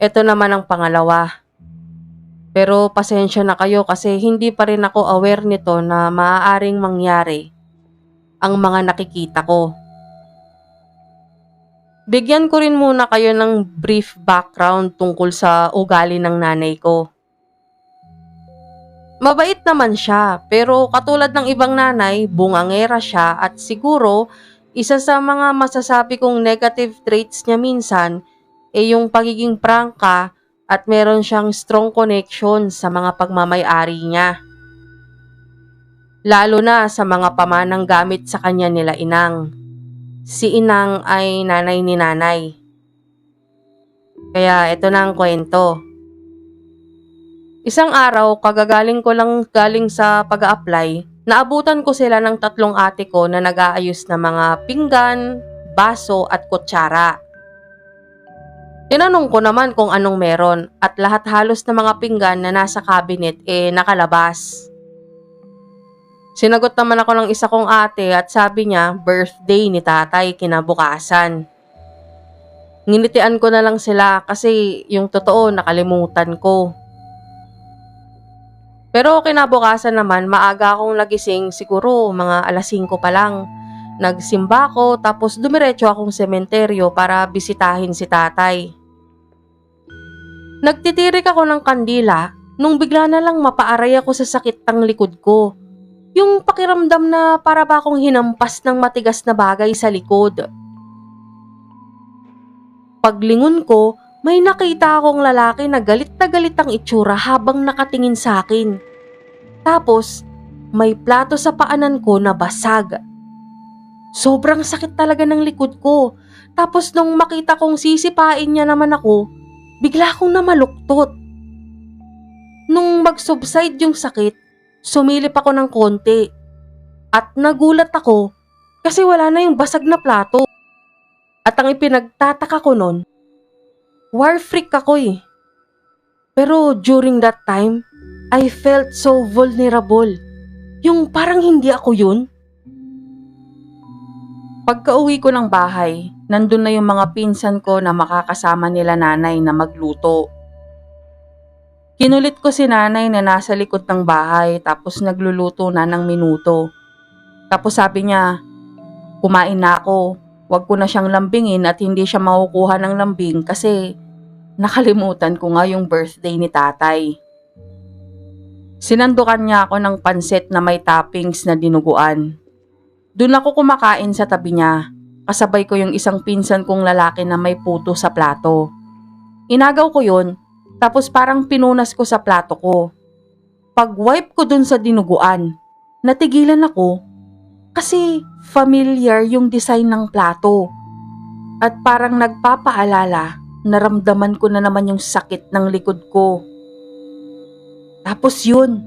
Ito naman ang pangalawa. Pero pasensya na kayo kasi hindi pa rin ako aware nito na maaaring mangyari ang mga nakikita ko. Bigyan ko rin muna kayo ng brief background tungkol sa ugali ng nanay ko. Mabait naman siya, pero katulad ng ibang nanay, bungangera siya at siguro isa sa mga masasabi kong negative traits niya minsan ay yung pagiging prangka at meron siyang strong connection sa mga pagmamay-ari niya. Lalo na sa mga pamanang gamit sa kanya nila inang. Si inang ay nanay ni nanay. Kaya ito na ang kwento. Isang araw, kagagaling ko lang galing sa pag-a-apply, naabutan ko sila ng tatlong ate ko na nag-aayos ng mga pinggan, baso at kutsara. Tinanong ko naman kung anong meron at lahat halos ng mga pinggan na nasa cabinet nakalabas. Sinagot naman ako ng isa kong ate at sabi niya birthday ni tatay kinabukasan. Nginitian ko na lang sila kasi yung totoo nakalimutan ko. Pero kinabukasan naman maaga akong nagising, siguro mga alas 5 pa lang. Nagsimba ko tapos dumiretso akong sementeryo para bisitahin si tatay. Nagtitirik ako ng kandila nung bigla na lang mapaaray ako sa sakit ng likod ko. Yung pakiramdam na para ba akong hinampas ng matigas na bagay sa likod. Paglingon ko, may nakita akong lalaki na galit ang itsura habang nakatingin sa akin. Tapos, may plato sa paanan ko na basag. Sobrang sakit talaga ng likod ko. Tapos nung makita kong sisipain niya naman ako, bigla akong namaluktot. Nung mag-subside yung sakit, sumilip ako ng konti. At nagulat ako kasi wala na yung basag na plato. At ang ipinagtataka ko nun, war freak ako eh. Pero during that time, I felt so vulnerable. Yung parang hindi ako yun. Pagka-uwi ko ng bahay, nandun na yung mga pinsan ko na makakasama nila nanay na magluto. Kinulit ko si nanay na nasa likod ng bahay tapos nagluluto na ng minuto. Tapos sabi niya, kumain na ako. Huwag ko na siyang lambingin at hindi siya makukuha ng lambing kasi nakalimutan ko nga yung birthday ni tatay. Sinandukan niya ako ng pansit na may toppings na dinuguan. Doon ako kumakain sa tabi niya. Kasabay ko yung isang pinsan kong lalaki na may puto sa plato. Inagaw ko yun, tapos parang pinunas ko sa plato ko. Pag-wipe ko dun sa dinuguan, natigilan ako kasi familiar yung design ng plato. At parang nagpapaalala, naramdaman ko na naman yung sakit ng likod ko. Tapos yun,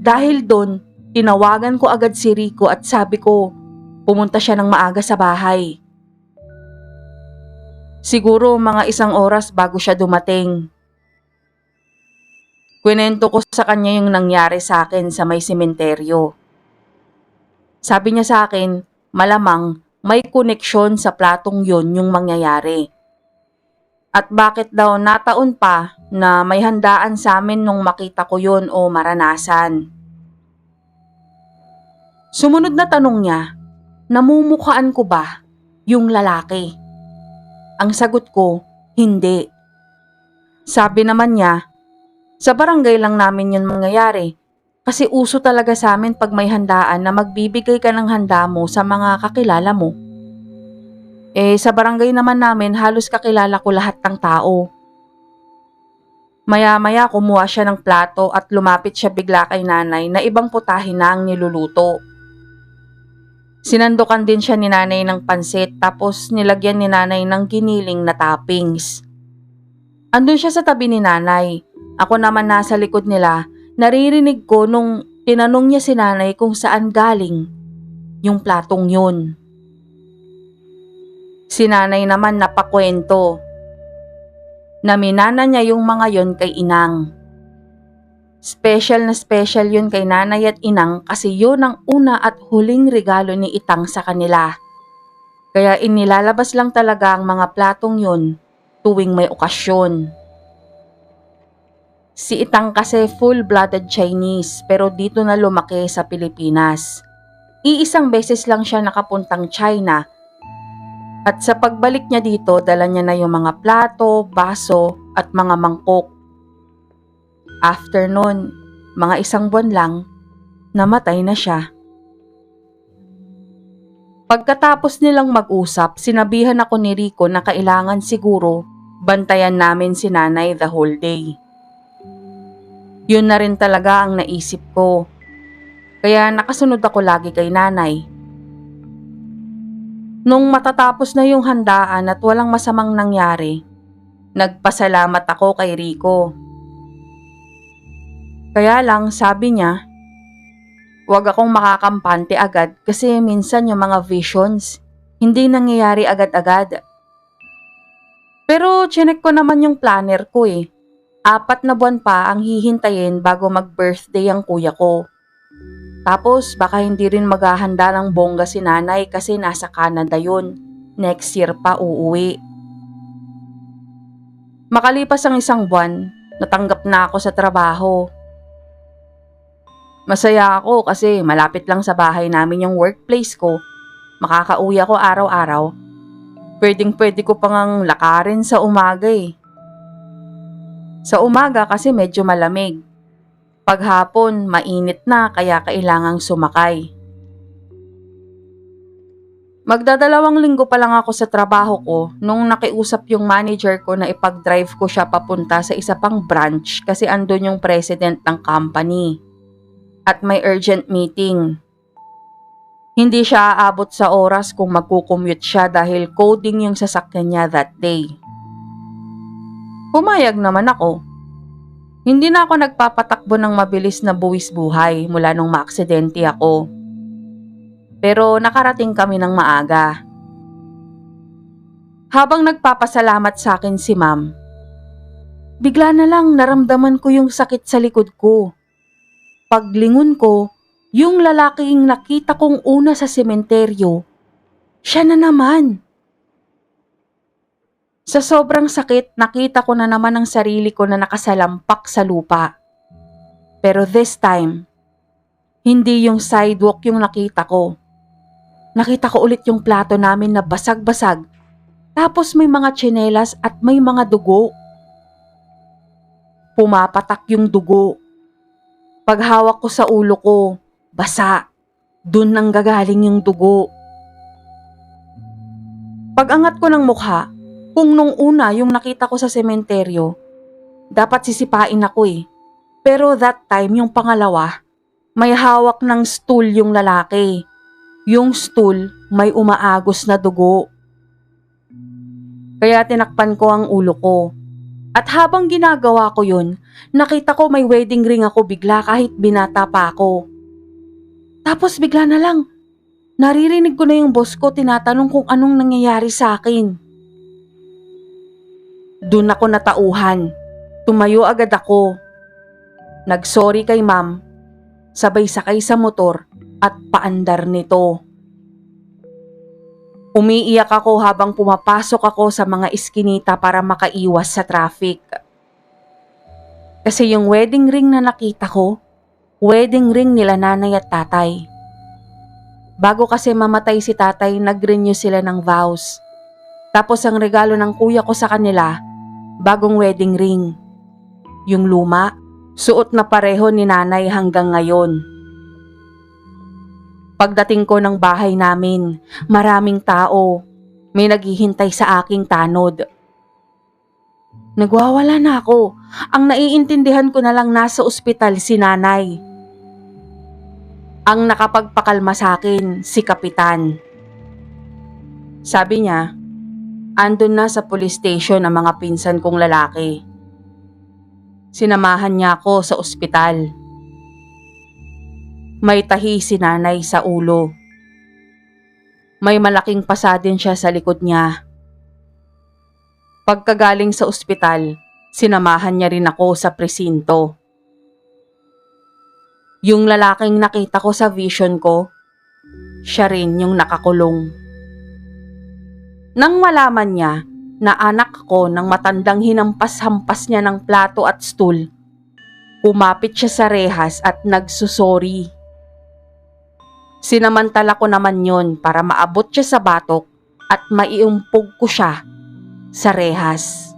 dahil doon, tinawagan ko agad si Rico at sabi ko, pumunta siya ng maaga sa bahay. Siguro mga 1 oras bago siya dumating. Kwento ko sa kanya yung nangyari sa akin sa may sementeryo. Sabi niya sa akin, malamang may koneksyon sa platong yon yung mangyayari. At bakit daw nataon pa na may handaan sa amin nung makita ko yon o maranasan. Sumunod na tanong niya, namumukhaan ko ba yung lalaki? Ang sagot ko, hindi. Sabi naman niya, sa barangay lang namin yun mangyayari. Kasi uso talaga sa amin pag may handaan na magbibigay ka ng handa mo sa mga kakilala mo. Sa barangay naman namin halos kakilala ko lahat ng tao. Maya-maya kumuha siya ng plato at lumapit siya bigla kay nanay na ibang putahe na ang niluluto. Sinandukan din siya ni nanay ng pansit tapos nilagyan ni nanay ng giniling na toppings. Andun siya sa tabi ni nanay. Ako naman nasa likod nila. Naririnig ko nung tinanong niya si nanay kung saan galing yung platong yun. Si nanay naman napakwento na minana niya yung mga yon kay inang. Special na special yun kay nanay at inang kasi yun ang una at huling regalo ni Itang sa kanila. Kaya inilalabas lang talaga ang mga platong yun tuwing may okasyon. Si Itang kasi full-blooded Chinese pero dito na lumaki sa Pilipinas. Iisang beses lang siya nakapuntang China at sa pagbalik niya dito dala niya na yung mga plato, baso at mga mangkok. After nun, mga 1 buwan lang, namatay na siya. Pagkatapos nilang mag-usap, sinabihan ako ni Rico na kailangan siguro bantayan namin si nanay the whole day. Yun na rin talaga ang naisip ko. Kaya nakasunod ako lagi kay nanay. Nung matatapos na yung handaan at walang masamang nangyari, nagpasalamat ako kay Rico. Kaya lang sabi niya, huwag akong makakampante agad kasi minsan yung mga visions, hindi nangyayari agad-agad. Pero chinek ko naman yung planner ko 4 na buwan pa ang hihintayin bago mag-birthday ang kuya ko. Tapos baka hindi rin maghahanda ng bongga si nanay kasi nasa Canada yun. Next year pa uuwi. Makalipas ang 1 buwan, natanggap na ako sa trabaho. Masaya ako kasi malapit lang sa bahay namin yung workplace ko. Makakauwi ako araw-araw. Pwedeng-pwede ko pang lakarin sa umaga Sa umaga kasi medyo malamig. Paghapon, mainit na kaya kailangang sumakay. Magdadalawang linggo pa lang ako sa trabaho ko nung nakiusap yung manager ko na ipag-drive ko siya papunta sa isa pang branch kasi andun yung president ng company. At may urgent meeting. Hindi siya aabot sa oras kung magkukommute siya dahil coding yung sasakyan niya that day. Pumayag naman ako. Hindi na ako nagpapatakbo ng mabilis na buwis buhay mula nung maaksidente ako. Pero nakarating kami ng maaga. Habang nagpapasalamat sa akin si ma'am, bigla na lang naramdaman ko yung sakit sa likod ko. Paglingon ko, yung lalaking nakita kong una sa sementeryo, siya na naman. Sa sobrang sakit, nakita ko na naman ang sarili ko na nakasalampak sa lupa. Pero this time, hindi yung sidewalk yung nakita ko. Nakita ko ulit yung plato namin na basag-basag. Tapos may mga tsinelas at may mga dugo. Pumapatak yung dugo. Paghawak ko sa ulo ko, basa. Dun nang gagaling yung dugo. Pag-angat ko ng mukha, kung nung una yung nakita ko sa sementeryo, dapat sisipain ako Pero that time yung pangalawa, may hawak ng stool yung lalaki. Yung stool may umaagos na dugo. Kaya tinakpan ko ang ulo ko. At habang ginagawa ko yun, nakita ko may wedding ring ako bigla kahit binata pa ako. Tapos bigla na lang, naririnig ko na yung boss ko tinatanong kung anong nangyayari sa akin. Doon ako natauhan. Tumayo agad ako. Nagsorry kay ma'am. Sabay sakay sa motor at paandar nito. Umiiyak ako habang pumapasok ako sa mga iskinita para makaiwas sa traffic. Kasi yung wedding ring na nakita ko, wedding ring nila nanay at tatay. Bago kasi mamatay si tatay, nag-renew sila ng vows. Tapos ang regalo ng kuya ko sa kanila, bagong wedding ring. Yung luma, suot na pareho ni nanay hanggang ngayon. Pagdating ko ng bahay namin, maraming tao. May naghihintay sa aking tanod. Nagwawala na ako. Ang naiintindihan ko na lang nasa ospital si nanay. Ang nakapagpakalma sa akin, si Kapitan. Sabi niya, andun na sa police station ang mga pinsan kong lalaki. Sinamahan niya ako sa ospital. May tahi si nanay sa ulo. May malaking pasa din siya sa likod niya. Pagkagaling sa ospital, sinamahan niya rin ako sa presinto. Yung lalaking nakita ko sa vision ko, siya rin yung nakakulong. Nang malaman niya na anak ko ng matandang hinampas-hampas niya ng plato at stool, Kumapit siya sa rehas at nagsusori. Sinamantala ko naman yon para maabot siya sa batok at maiumpog ko siya sa rehas.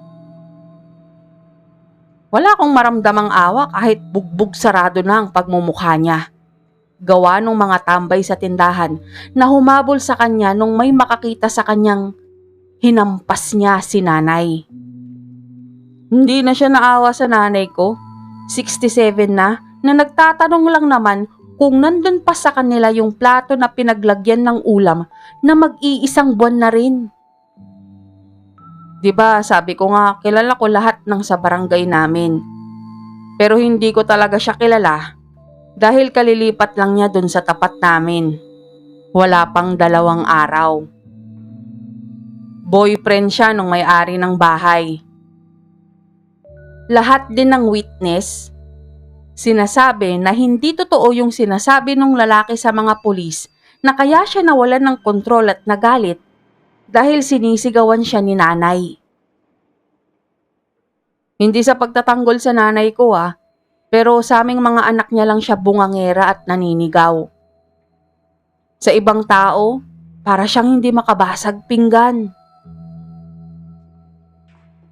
Wala akong maramdamang awa kahit bugbog sarado na ang pagmumukha niya. Gawa nung mga tambay sa tindahan na humabol sa kanya nung may makakita sa kanyang hinampas niya si nanay. Hindi na siya naawa sa nanay ko, 67 na nagtatanong lang naman kung nandun pa sa kanila yung plato na pinaglagyan ng ulam na mag-iisang buwan na rin. 'Di ba, sabi ko nga, kilala ko lahat ng sa barangay namin. Pero hindi ko talaga siya kilala dahil kalilipat lang niya dun sa tapat namin. Wala pang 2 araw. Boyfriend siya nung may-ari ng bahay. Lahat din ng witness sinasabi na hindi totoo yung sinasabi ng lalaki sa mga pulis na kaya siya nawalan ng kontrol at nagalit dahil sinisigawan siya ni nanay. Hindi sa pagtatanggol sa nanay ko pero sa aming mga anak niya lang siya bungangera at naninigaw. Sa ibang tao, para siyang hindi makabasag pinggan.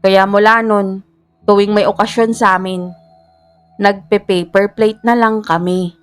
Kaya mula nun, tuwing may okasyon sa amin, nagpe-paper plate na lang kami.